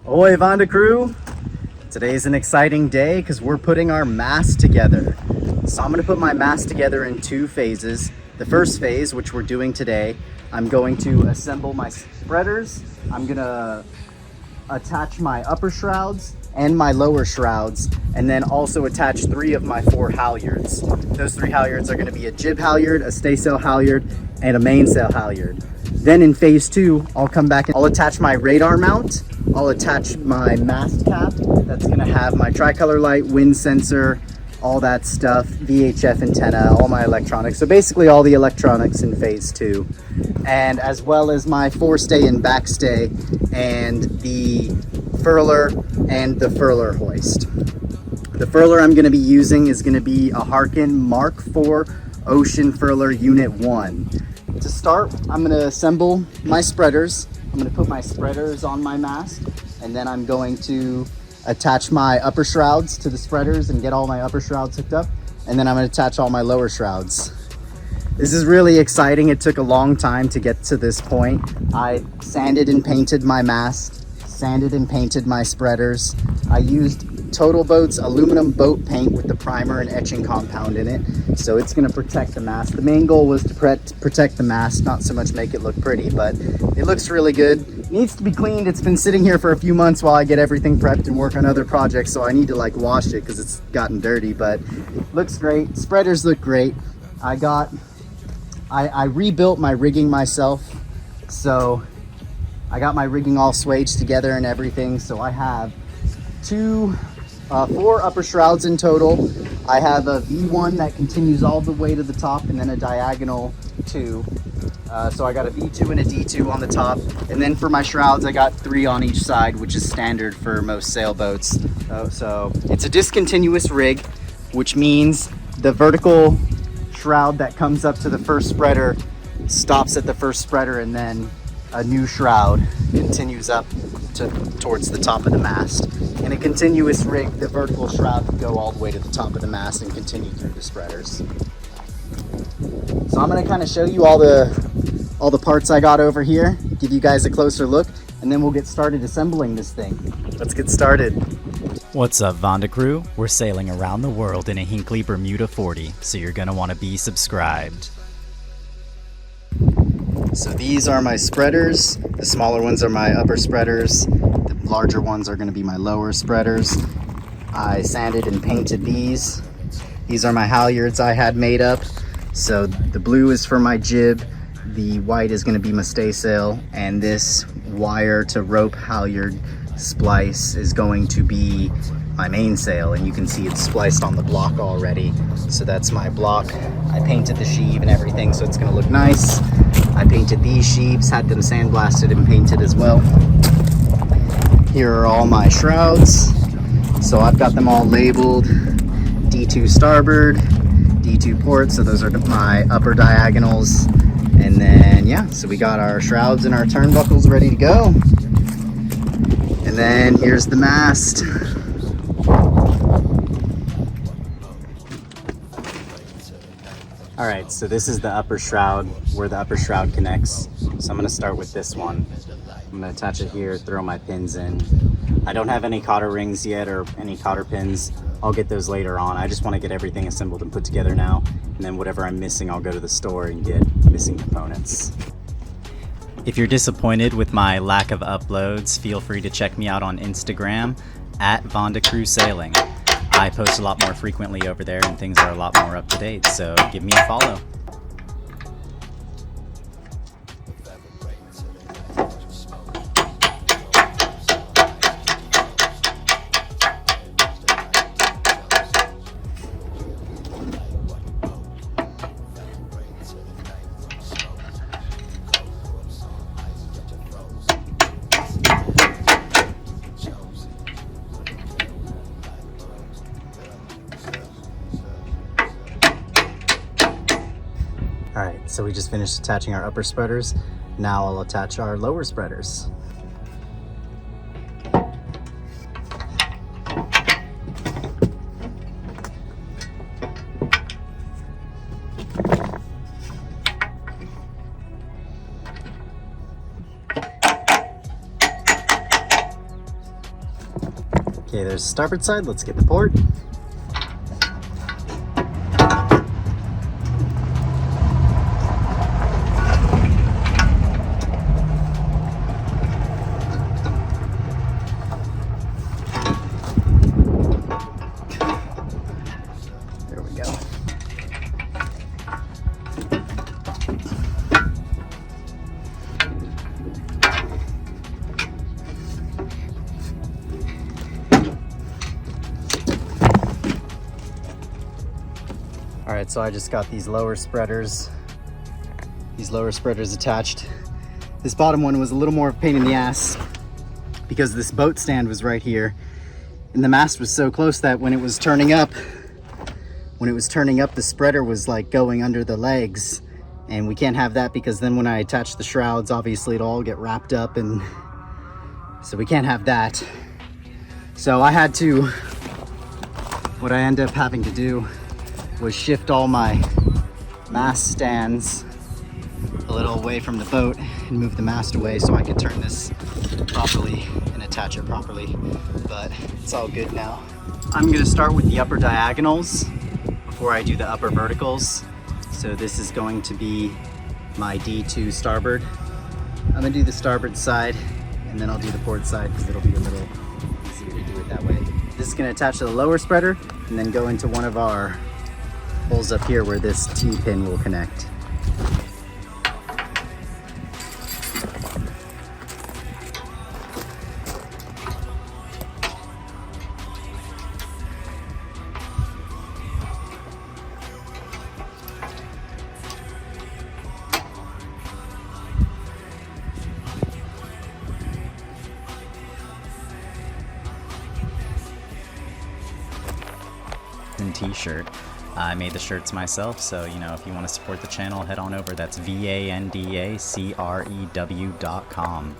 Ahoy Vanda crew! Today's an exciting day because we're putting our mast together. So I'm going to put my mast together in two phases. The first phase, which we're doing today, I'm going to assemble my spreaders. I'm going to attach my upper shrouds and my lower shrouds, and then also attach 3 of my 4 halyards. Those 3 halyards are going to be a jib halyard, a staysail halyard, and a mainsail halyard. Then in phase 2, I'll come back and I'll attach my radar mount. I'll attach my mast cap that's going to have my tricolor light, wind sensor, all that stuff, VHF antenna, all my electronics. So basically all the electronics in phase 2. And as well as my forestay and backstay and the furler and the furler hoist. The furler I'm going to be using is going to be a Harkin Mark IV Ocean Furler Unit 1. To start, I'm going to assemble my spreaders. I'm going to put my spreaders on my mast, and then I'm going to attach my upper shrouds to the spreaders and get all my upper shrouds hooked up, and then I'm going to attach all my lower shrouds. This is really exciting. It took a long time to get to this point. I sanded and painted my mast, sanded and painted my spreaders. I used Total Boat's aluminum boat paint with the primer and etching compound in it, so it's going to protect the mast. The main goal was to protect the mast, not so much make it look pretty, but it looks really good. It needs to be cleaned. It's been sitting here for a few months while I get everything prepped and work on other projects, so I need to like wash it because it's gotten dirty, but it looks great. Spreaders look great. I rebuilt my rigging myself, so I got my rigging all swaged together and everything. So I have 4 upper shrouds in total. I have a V1 that continues all the way to the top, and then a diagonal 2. So I got a V2 and a D2 on the top, and then for my shrouds I got 3 on each side, which is standard for most sailboats. So it's a discontinuous rig, which means the vertical shroud that comes up to the first spreader stops at the first spreader, and then a new shroud continues up towards the top of the mast. In a continuous rig, the vertical shroud would go all the way to the top of the mast and continue through the spreaders. So I'm going to kind of show you all the parts I got over here, give you guys a closer look, and then we'll get started assembling this thing. Let's get started. What's up, Vanda crew? We're sailing around the world in a Hinckley Bermuda 40, so you're going to want to be subscribed. So these are my spreaders. The smaller ones are my upper spreaders. The larger ones are going to be my lower spreaders. I sanded and painted these. These are my halyards I had made up. So the blue is for my jib, the white is going to be my staysail, and this wire to rope halyard splice is going to be my mainsail, and you can see it's spliced on the block already. So that's my block. I painted the sheave and everything, so it's going to look nice. I painted these sheaves, had them sandblasted and painted as well. Here are all my shrouds. So I've got them all labeled D2 starboard, D2 port, so those are my upper diagonals. And then, yeah, so we got our shrouds and our turnbuckles ready to go. And then here's the mast. All right, so this is the upper shroud, where the upper shroud connects. So I'm gonna start with this one. I'm gonna attach it here, throw my pins in. I don't have any cotter rings yet or any cotter pins. I'll get those later on. I just wanna get everything assembled and put together now. And then whatever I'm missing, I'll go to the store and get missing components. If you're disappointed with my lack of uploads, feel free to check me out on Instagram at Vanda Crew Sailing. I post a lot more frequently over there and things are a lot more up to date, so give me a follow. Alright, so we just finished attaching our upper spreaders. Now I'll attach our lower spreaders. Okay, there's the starboard side. Let's get the port. There we go. All right, so I just got these lower spreaders attached. This bottom one was a little more of a pain in the ass because this boat stand was right here and the mast was so close that when it was turning up, the spreader was like going under the legs, and we can't have that because then when I attach the shrouds, obviously it'll all get wrapped up, and so we can't have that. So what I ended up having to do was shift all my mast stands a little away from the boat and move the mast away so I could turn this properly and attach it properly, but it's all good now. I'm gonna start with the upper diagonals before I do the upper verticals. So this is going to be my D2 starboard. I'm gonna do the starboard side and then I'll do the port side because it'll be a little easier to do it that way. This is gonna attach to the lower spreader and then go into one of our holes up here where this T-pin will connect. And t-shirt. I made the shirts myself, so you know, if you want to support the channel, head on over. That's vandacrew.com.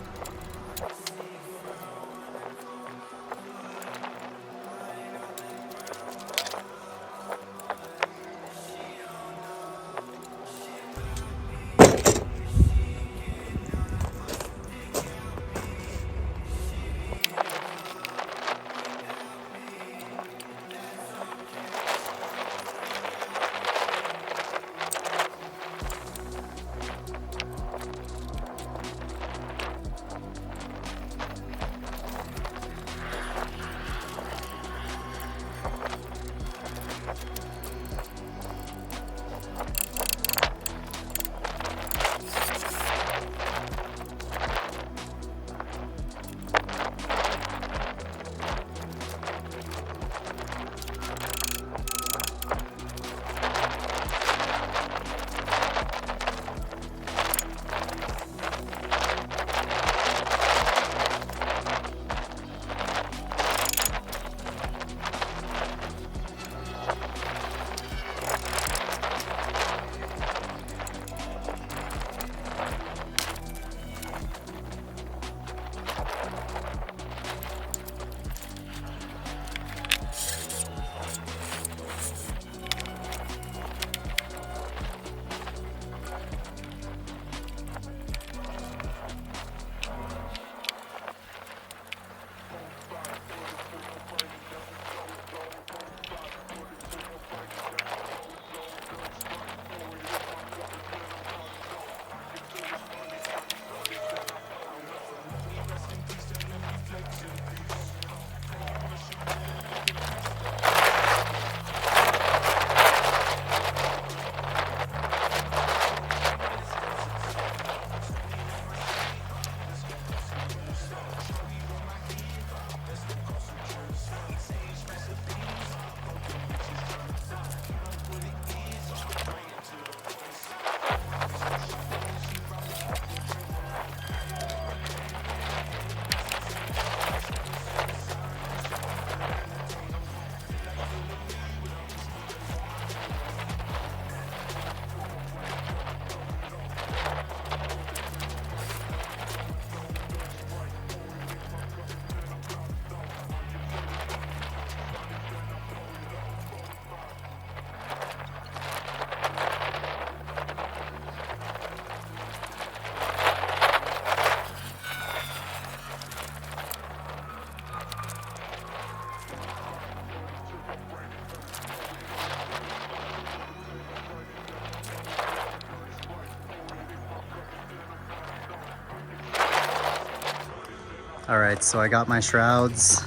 All right, so I got my shrouds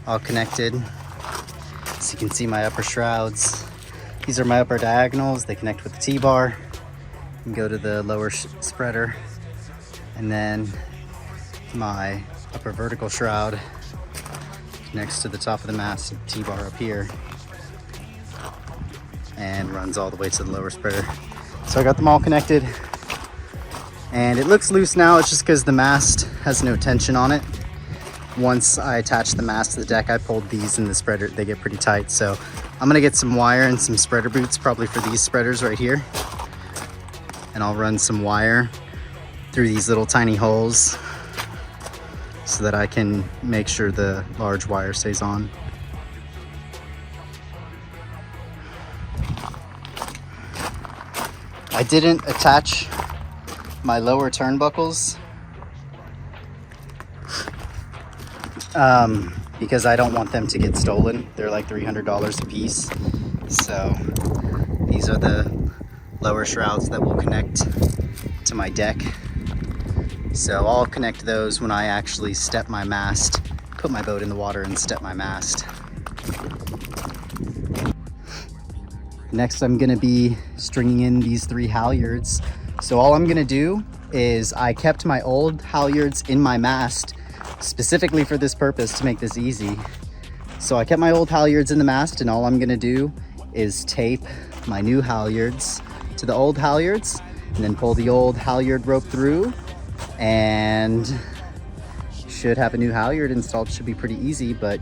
all connected. So you can see my upper shrouds. These are my upper diagonals. They connect with the T-bar and go to the lower spreader. And then my upper vertical shroud connects to the top of the mast T-bar up here and runs all the way to the lower spreader. So I got them all connected and it looks loose now. It's just because the mast has no tension on it. Once I attach the mast to the deck, I pulled these in the spreader. They get pretty tight. So I'm gonna get some wire and some spreader boots, probably for these spreaders right here. And I'll run some wire through these little tiny holes so that I can make sure the large wire stays on. I didn't attach my lower turnbuckles because I don't want them to get stolen. They're like $300 a piece. So these are the lower shrouds that will connect to my deck. So I'll connect those when I actually step my mast, put my boat in the water and step my mast. Next, I'm gonna be stringing in these 3 halyards. So all I'm gonna do is I kept my old halyards in my mast specifically for this purpose to make this easy. So I kept my old halyards in the mast and all I'm gonna do is tape my new halyards to the old halyards and then pull the old halyard rope through and should have a new halyard installed. Should be pretty easy, but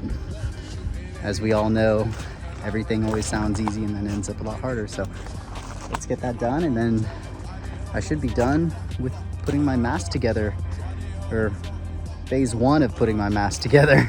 as we all know, everything always sounds easy and then ends up a lot harder. So let's get that done and then I should be done with putting my mast together, or phase 1 of putting my mast together.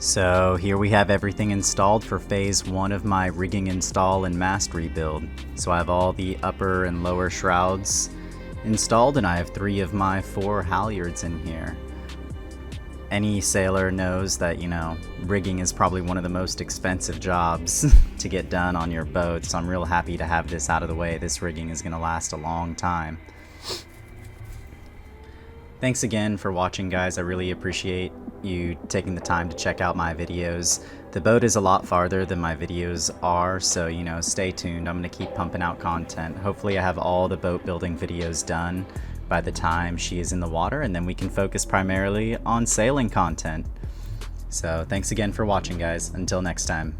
So here we have everything installed for phase 1 of my rigging install and mast rebuild. So I have all the upper and lower shrouds installed and I have 3 of my 4 halyards in here. Any sailor knows that, you know, rigging is probably one of the most expensive jobs to get done on your boat, so I'm real happy to have this out of the way. This rigging is going to last a long time. Thanks again for watching, guys. I really appreciate you taking the time to check out my videos. The boat is a lot farther than my videos are, so, you know, stay tuned. I'm going to keep pumping out content. Hopefully I have all the boat building videos done by the time she is in the water, and then we can focus primarily on sailing content. So thanks again for watching, guys. Until next time.